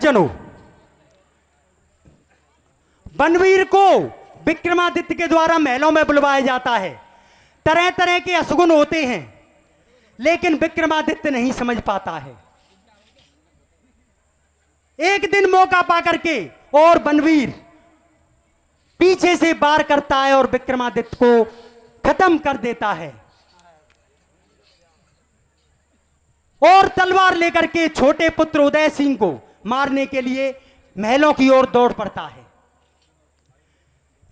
जनों, बनवीर को विक्रमादित्य के द्वारा महलों में बुलवाया जाता है। तरह तरह के असगुन होते हैं, लेकिन विक्रमादित्य नहीं समझ पाता है। एक दिन मौका पा करके और बनवीर पीछे से वार करता है और विक्रमादित्य को खत्म कर देता है और तलवार लेकर के छोटे पुत्र उदय सिंह को मारने के लिए महलों की ओर दौड़ पड़ता है।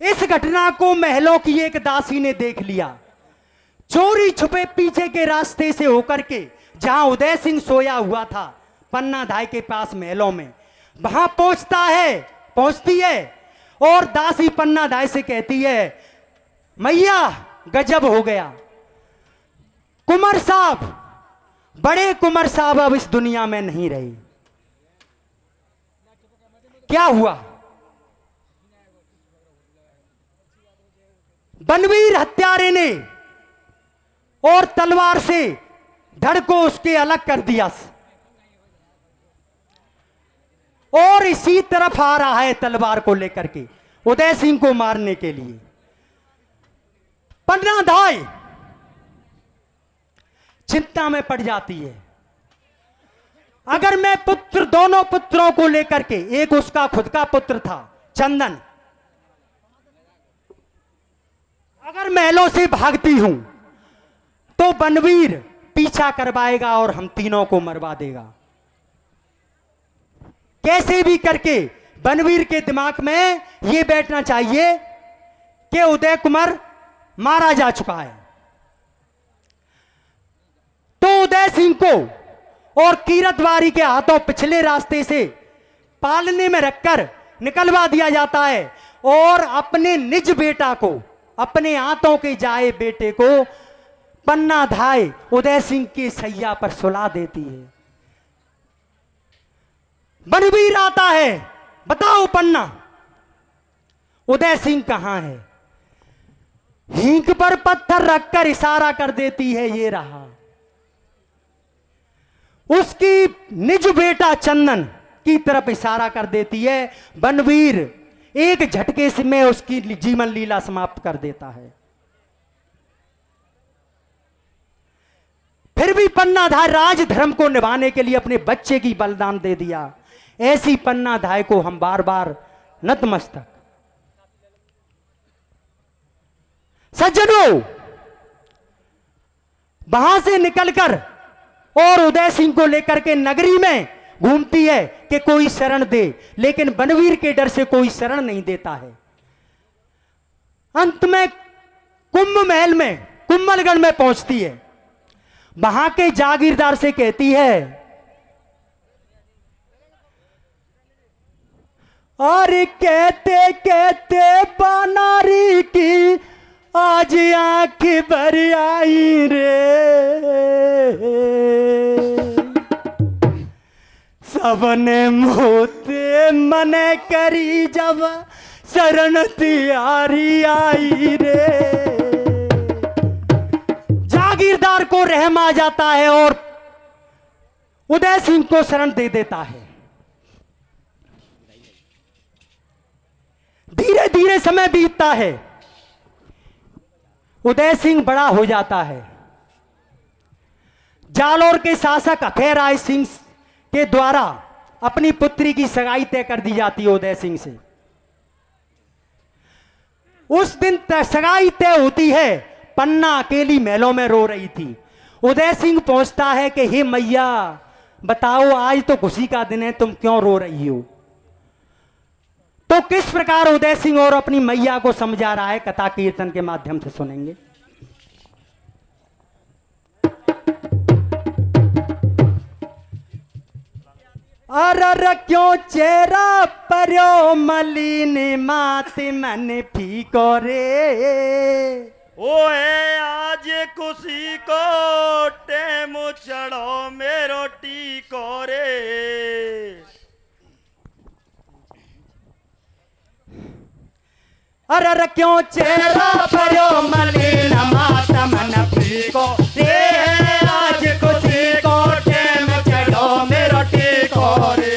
इस घटना को महलों की एक दासी ने देख लिया। चोरी छुपे पीछे के रास्ते से होकर के जहां उदय सिंह सोया हुआ था पन्ना धाय के पास महलों में, वहां पहुंचती है और दासी पन्ना धाय से कहती है, मैया गजब हो गया, कुंवर साहब, बड़े कुंवर साहब अब इस दुनिया में नहीं रहे। क्या हुआ? बनवीर हत्यारे ने और तलवार से धड़ को उसके अलग कर दिया और इसी तरफ आ रहा है तलवार को लेकर के उदय सिंह को मारने के लिए। पन्ना धाय चिंता में पड़ जाती है। अगर मैं दोनों पुत्रों को लेकर के, एक उसका खुद का पुत्र था चंदन, अगर महलों से भागती हूं तो बनवीर पीछा करवाएगा और हम तीनों को मरवा देगा। कैसे भी करके बनवीर के दिमाग में यह बैठना चाहिए कि उदय कुमार मारा जा चुका है। तो उदय सिंह को और कीरतवारी के हाथों पिछले रास्ते से पालने में रखकर निकलवा दिया जाता है और अपने निज बेटा को, अपने हाथों के जाए बेटे को पन्ना धाय उदय सिंह की सैया पर सुला देती है। बनवीर आता है, बताओ पन्ना, उदय सिंह कहां है? हींक पर पत्थर रखकर इशारा कर देती है, ये रहा। उसकी निज बेटा चंदन की तरफ इशारा कर देती है। बनवीर एक झटके से में उसकी जीवन लीला समाप्त कर देता है। फिर भी पन्ना धाय राजधर्म को निभाने के लिए अपने बच्चे की बलिदान दे दिया। ऐसी पन्ना धाय को हम बार बार नतमस्तक। सज्जनों, वहां से निकलकर और उदय सिंह को लेकर के नगरी में घूमती है कि कोई शरण दे, लेकिन बनवीर के डर से कोई शरण नहीं देता है। अंत में कुंभ महल में, कुंभलगढ़ में पहुंचती है। वहां के जागीरदार से कहती है, और कहते कहते बनारी की आज आंख भर आई रे, सबने मोते मने करी जब शरण तिहारी आई रे। जागीरदार को रहम आ जाता है और उदय सिंह को शरण दे देता है। धीरे धीरे समय बीतता है। उदय सिंह बड़ा हो जाता है। जालौर के शासक हथेराय सिंह के द्वारा अपनी पुत्री की सगाई तय कर दी जाती है उदय सिंह से। उस दिन सगाई तय होती है। पन्ना अकेली महलों में रो रही थी। उदय सिंह पहुंचता है कि हे मैया, बताओ आज तो खुशी का दिन है, तुम क्यों रो रही हो? तो किस प्रकार उदय सिंह और अपनी मैया को समझा रहा है, कथा कीर्तन के माध्यम से सुनेंगे। अरर क्यों चेहरा पर्यो मलिन मात मन फीको रे, ओए आज खुशी को टेम चढ़ो मेरो टीको रे। अरर क्यों चेहरा पर्यो मलिन मात मन फीको रे, आज खुशी को टेम चढ़ो मेरो टीको रे।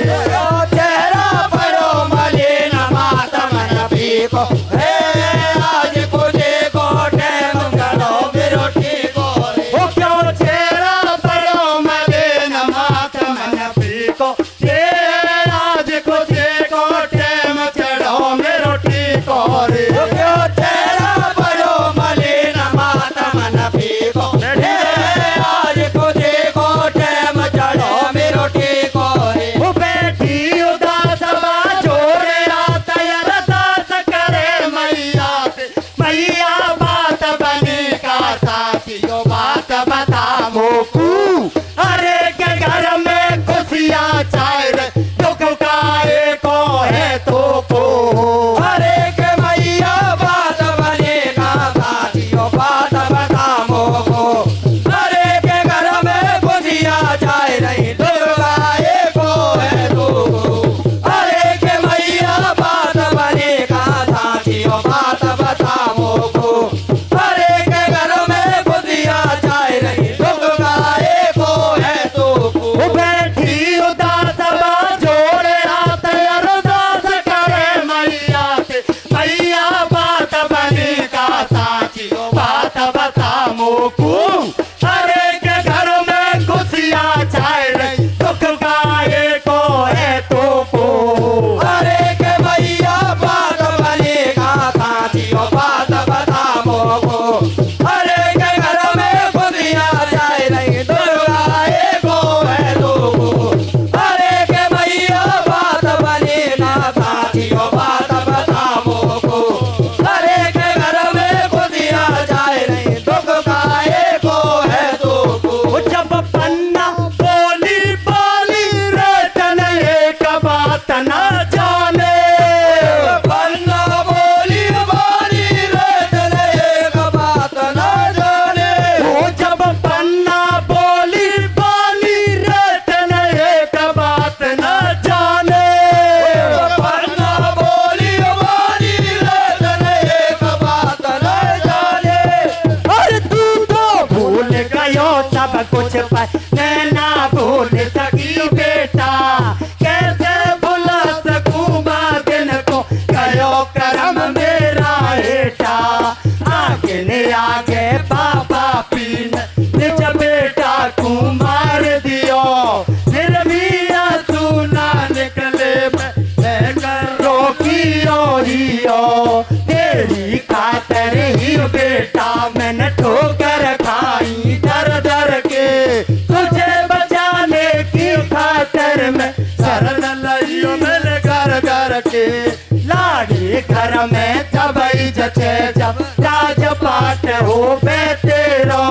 सके लाड़ी घर में जब जचे जब राजपाट हो तेरो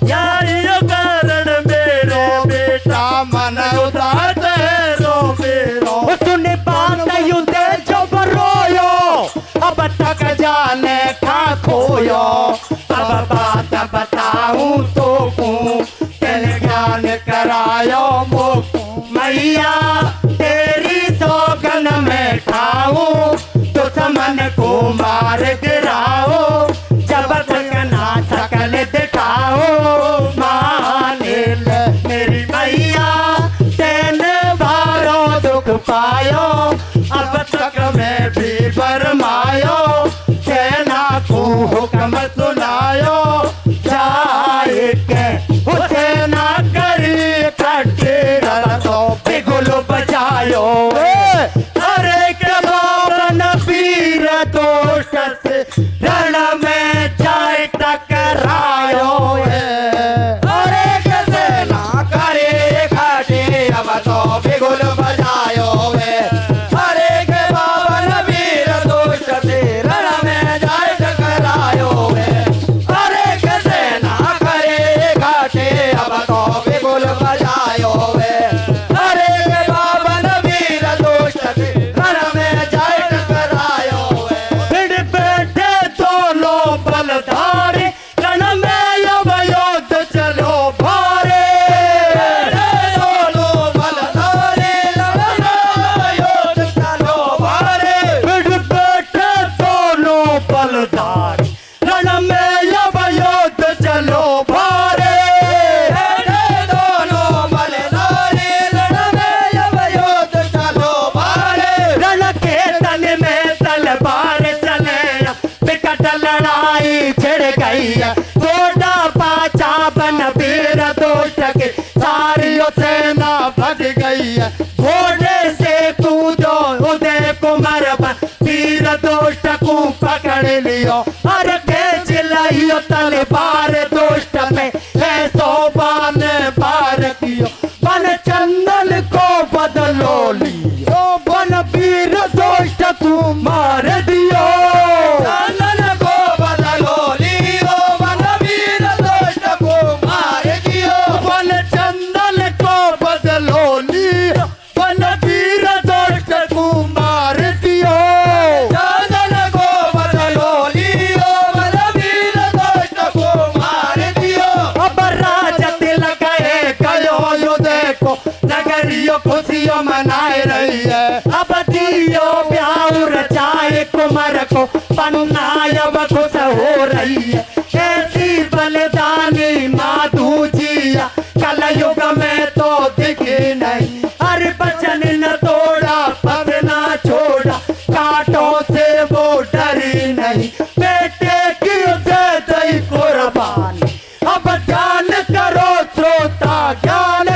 यारी कारण मेरो बेटा मन उदास रो मेरो सुन बात युदे जब रोयो अब तक जाने का खोयो अब बात बताऊं तो तेरे ज्ञान करायो मुख मैया तेरी सौगन में खाऊं दुश्मन को मार गिराओ जब तक ना शकल दिखाओ माने ले मेरी मैया तेने भारो दुख पायो अब तक मैं भी बरमायो सेना को हुक्म सुनायो जाए के हुसैना करी कटे तो बिगुल बजायो अरे के बाबन पीर दोष से रण में जाए टकरायो अरे के सेना करे कटे अब तो बिगुल बजायो अरे के बाबन पीर दोष से रण में जाए टकरायो अरे के सेना करे कटे अब तो बिगुल बजायो अरे के बाबन पीर दोष से रण में जाए टकरायो फिर बैठे दोनों बलधारी रण में अब युद्ध चलो भारे दोनों बलधारी रण में युद्ध चलो भारे फिर बैठे दोनों बलधारी रण में अब युद्ध चलो भारे दोनों बलधारी रण में अब युद्ध चलो भारे रण के तन में तलवार चले विकट लड़ाई छिड़ गई थोड़ा पाचा बन वीर दोष के सारी सेना भग गई घोड़े से कूदो उदय कुमार वीर दोष को पकड़ लियो हर के चिल्लाइयो तलवार दोष पे है सोबान बार कियो बन चंदन को बदलो लियो बन वीर दोष को मार दियो चंदन को बदलो लियो बन वीर दोष को मार दियो बन चंदन को बदलो लियो बन वीर दोष को मार दियो चंदन को बदलो लियो बन वीर दोष को मार दियो अब राजत लगाए गयो युद्ध को नगरियों खुशियों मनाए रही है अब दियो ब्याह रचाए कुमार को पन्ना अब खुश हो रही है ऐसी बलिदानी माधु जिया कल युग में तो दिखी नहीं हर बचन न तोड़ा पद ना छोड़ा कांटों से वो डरी नहीं बेटे की दे दई कुर्बानी अब जान करो श्रोता ज्ञान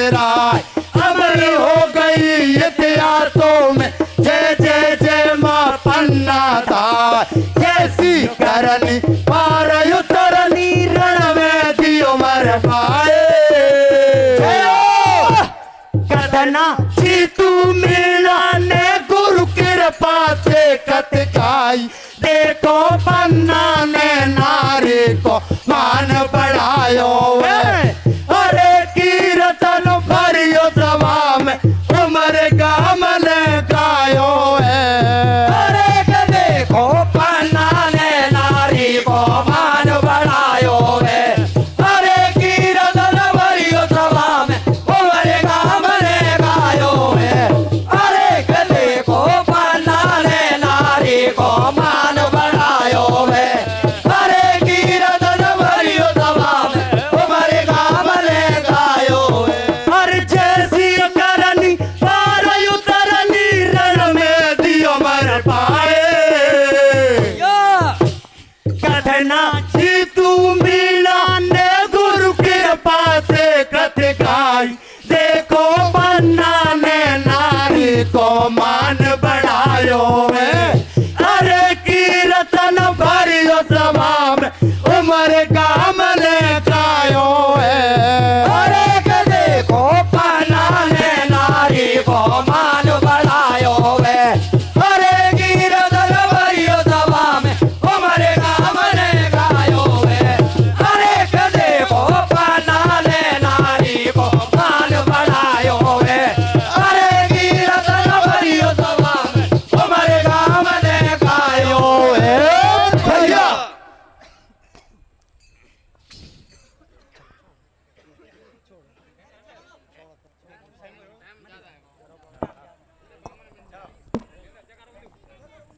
अमर हो गई इतिहासों में जय जय जय माँ पन्ना था जैसी करनी पार उतरनी रण में दियो मर पाए कथना जीतू मीणा ने गुरु कृपा से कथकाई देखो पन्ना ने नारी को मान बढ़ायो अरे कीर्तन भरियो सभा में उम्र गामन गायो अरे के देखो पन्ना ने नारी को मान बढ़ायो अरे कीर्तन भरियो सभा में उम्र गामन गायो अरे के देखो पन्ना ने नारी को मान बढ़ायो बहना